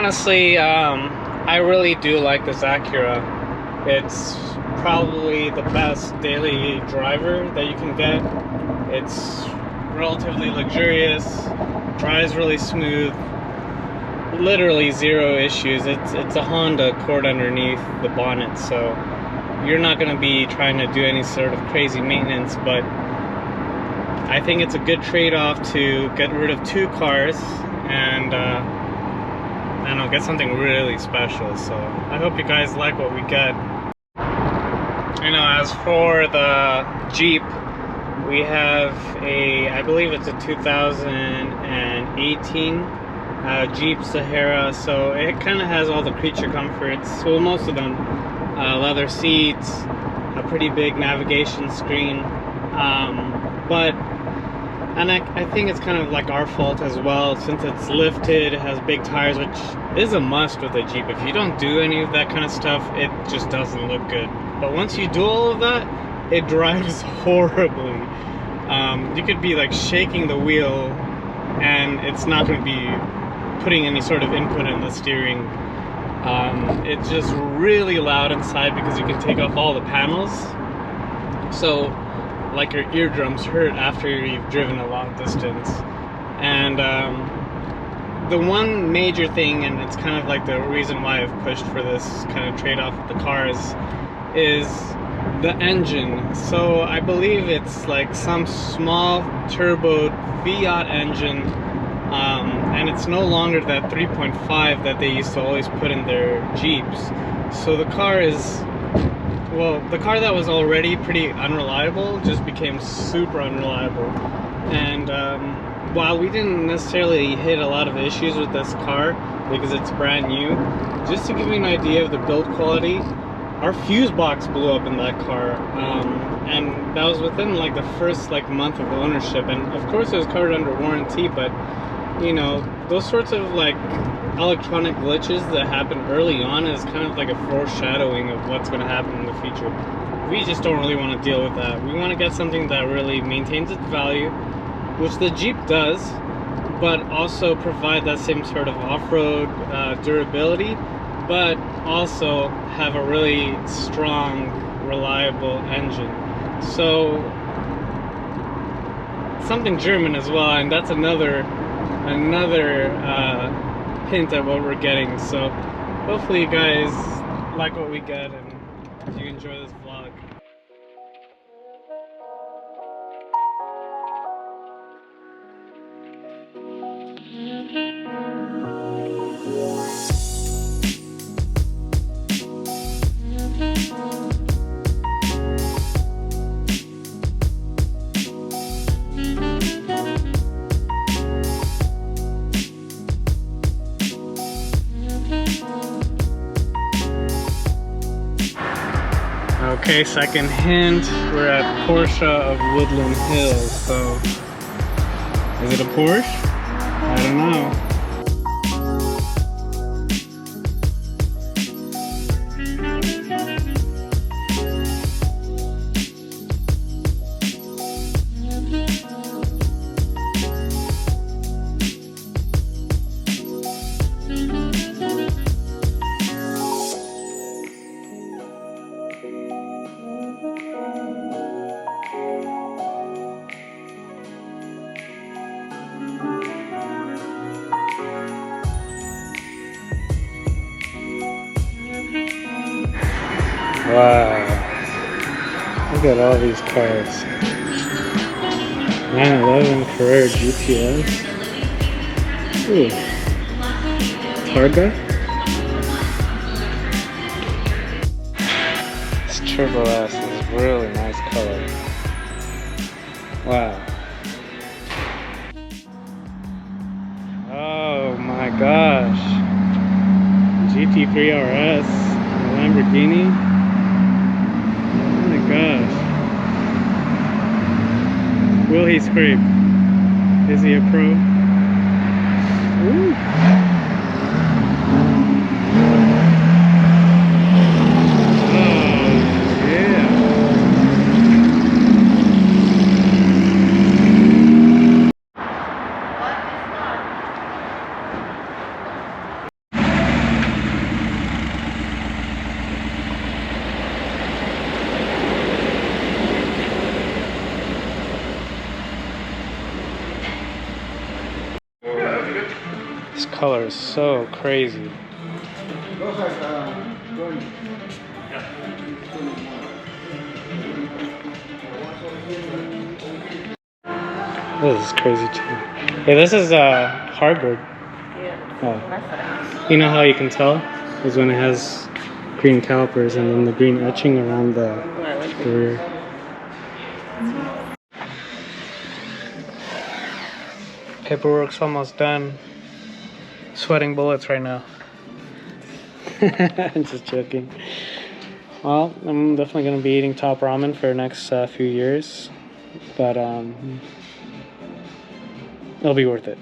honestly, I really do like this Acura. It's probably the best daily driver that you can get. It's relatively luxurious, drives really smooth, literally zero issues. It's a Honda Accord underneath the bonnet, so you're not going to be trying to do any sort of crazy maintenance, but I think it's a good trade-off to get rid of two cars and I don't know, get something really special. So I hope you guys like what we get. You know, as for the Jeep, we have I believe it's a 2018 Jeep Sahara, so it kind of has all the creature comforts, well, most of them, leather seats, a pretty big navigation screen, and I think it's kind of like our fault as well, since it's lifted, it has big tires, which is a must with a Jeep. If you don't do any of that kind of stuff, it just doesn't look good. But once you do all of that, it drives horribly. You could be like shaking the wheel and it's not going to be putting any sort of input in the steering. It's just really loud inside because you can take off all the panels. So like your eardrums hurt after you've driven a long distance. And the one major thing, and it's kind of like the reason why I've pushed for this kind of trade-off with the cars, is the engine. So I believe it's like some small turbo V8 engine, and it's no longer that 3.5 that they used to always put in their Jeeps. So the car is, well, the car that was already pretty unreliable just became super unreliable. And while we didn't necessarily hit a lot of issues with this car because it's brand new, just to give you an idea of the build quality, our fuse box blew up in that car, and that was within like the first like month of ownership. And of course it was covered under warranty, but you know, those sorts of like electronic glitches that happen early on is kind of like a foreshadowing of what's going to happen in the future. We just don't really want to deal with that. We want to get something that really maintains its value, which the Jeep does, but also provide that same sort of off-road durability, but also have a really strong, reliable engine. So something German as well, and that's another hint at what we're getting. So hopefully you guys like what we get and you enjoy this vlog. Okay, second hint, we're at Porsche of Woodland Hills. So, is it a Porsche? I don't know. Wow, look at all these cars. 911 Carrera GTS. Ooh, Targa. This Turbo S is really nice color. Wow. Oh my gosh. GT3 RS, Lamborghini. Gosh. Will he scrape? Is he a pro? Ooh. color is so crazy. This is crazy too. Yeah, this is hardwood. Yeah. Oh. You know how you can tell? Is when it has green calipers and then the green etching around the rear. Paperwork's almost done. Sweating bullets right now. I'm just joking. Well, I'm definitely going to be eating top ramen for the next few years. But it'll be worth it.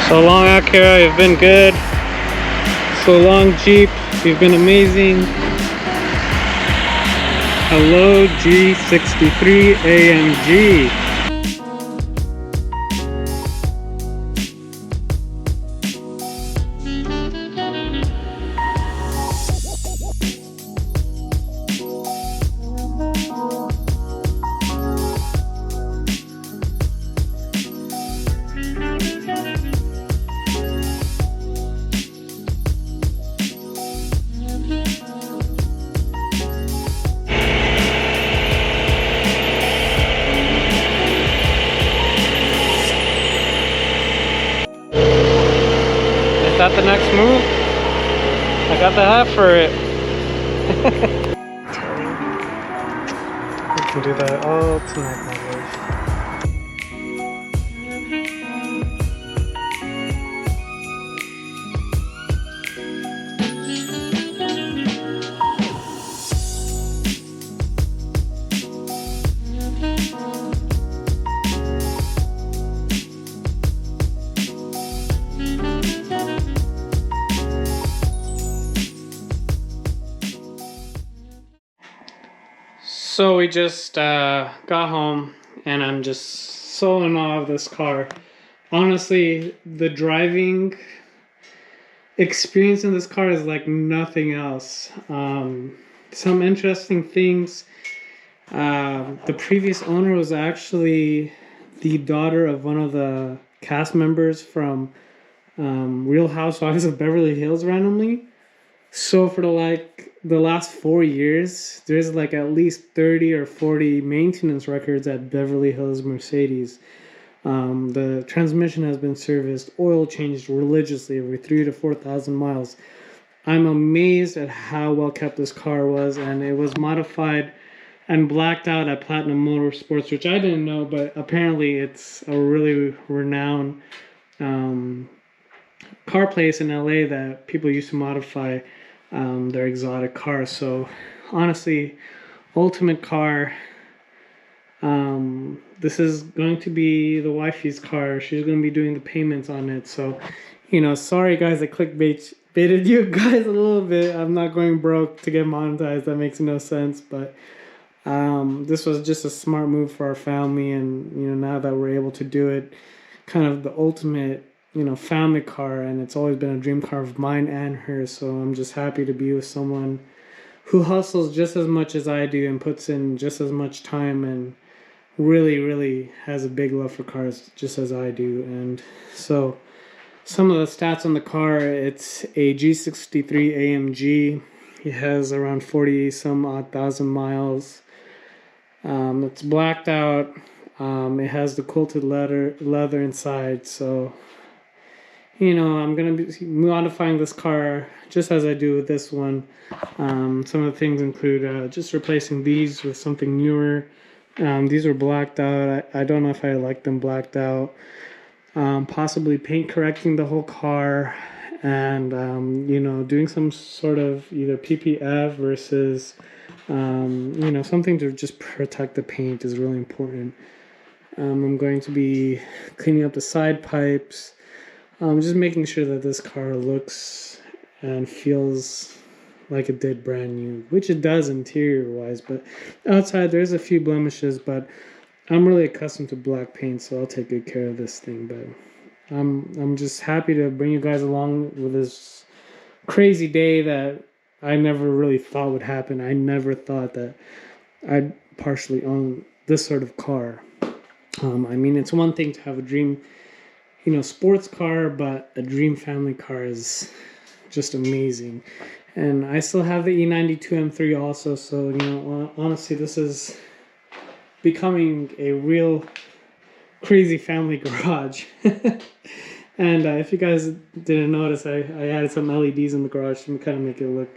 So long, Acura, you've been good. So long, Jeep, you've been amazing. Hello, G63 AMG. Is that the next move? I got the hat for it. We can do that all tonight, my boys. So we just got home and I'm just so in awe of this car. Honestly, the driving experience in this car is like nothing else. Some interesting things. The previous owner was actually the daughter of one of the cast members from Real Housewives of Beverly Hills randomly. So for the last 4 years, there's like at least 30 or 40 maintenance records at Beverly Hills Mercedes. The transmission has been serviced, oil changed religiously every 3,000 to 4,000 miles. I'm amazed at how well kept this car was, and it was modified and blacked out at Platinum Motorsports, which I didn't know, but apparently it's a really renowned car place in LA that people used to modify their exotic cars. So honestly, ultimate car. This is going to be the wifey's car. She's going to be doing the payments on it. So, sorry guys, I clickbaited you guys a little bit. I'm not going broke to get monetized. That makes no sense. But this was just a smart move for our family. And, now that we're able to do it, kind of the ultimate family car, and it's always been a dream car of mine and hers. So I'm just happy to be with someone who hustles just as much as I do and puts in just as much time and really, really has a big love for cars just as I do. And so some of the stats on the car, it's a G63 AMG. It has around 40 some odd thousand miles. It's blacked out. It has the quilted leather inside. So I'm going to be modifying this car just as I do with this one. Some of the things include just replacing these with something newer. These were blacked out. I don't know if I like them blacked out. Possibly paint correcting the whole car and, doing some sort of either PPF versus, something to just protect the paint is really important. I'm going to be cleaning up the side pipes. Just making sure that this car looks and feels like it did brand new, which it does interior wise, but outside there's a few blemishes, but I'm really accustomed to black paint, so I'll take good care of this thing. But I'm just happy to bring you guys along with this crazy day that I never really thought would happen. I never thought that I'd partially own this sort of car. I mean, it's one thing to have a dream, sports car, but a dream family car is just amazing. And I still have the E92 M3 also, so honestly, this is becoming a real crazy family garage. And if you guys didn't notice, I added some LEDs in the garage to kind of make it look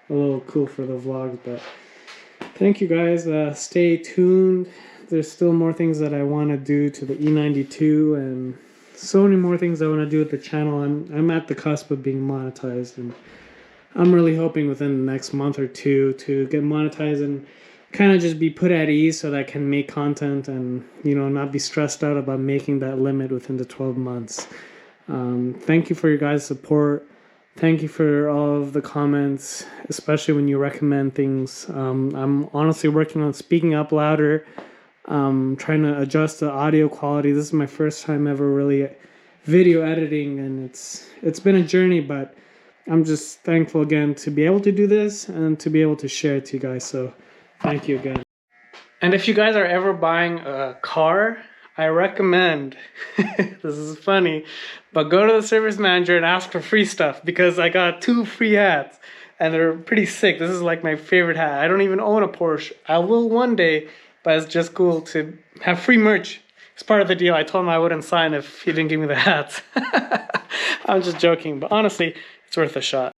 a little cool for the vlogs. But thank you guys. Stay tuned. There's still more things that I want to do to the E92, and so many more things I want to do with the channel. I'm at the cusp of being monetized, and I'm really hoping within the next month or two to get monetized and kind of just be put at ease so that I can make content and not be stressed out about making that limit within the 12 months. Thank you for your guys' support. Thank you for all of the comments, especially when you recommend things. I'm honestly working on speaking up louder, trying to adjust the audio quality. This is my first time ever really video editing, and it's been a journey, but I'm just thankful again to be able to do this and to be able to share it to you guys. So thank you again. And if you guys are ever buying a car, I recommend, this is funny, but go to the service manager and ask for free stuff, because I got 2 free hats and they're pretty sick. This is like my favorite hat. I don't even own a Porsche. I will one day, but it's just cool to have free merch. It's part of the deal. I told him I wouldn't sign if he didn't give me the hats. I'm just joking, but honestly, it's worth a shot.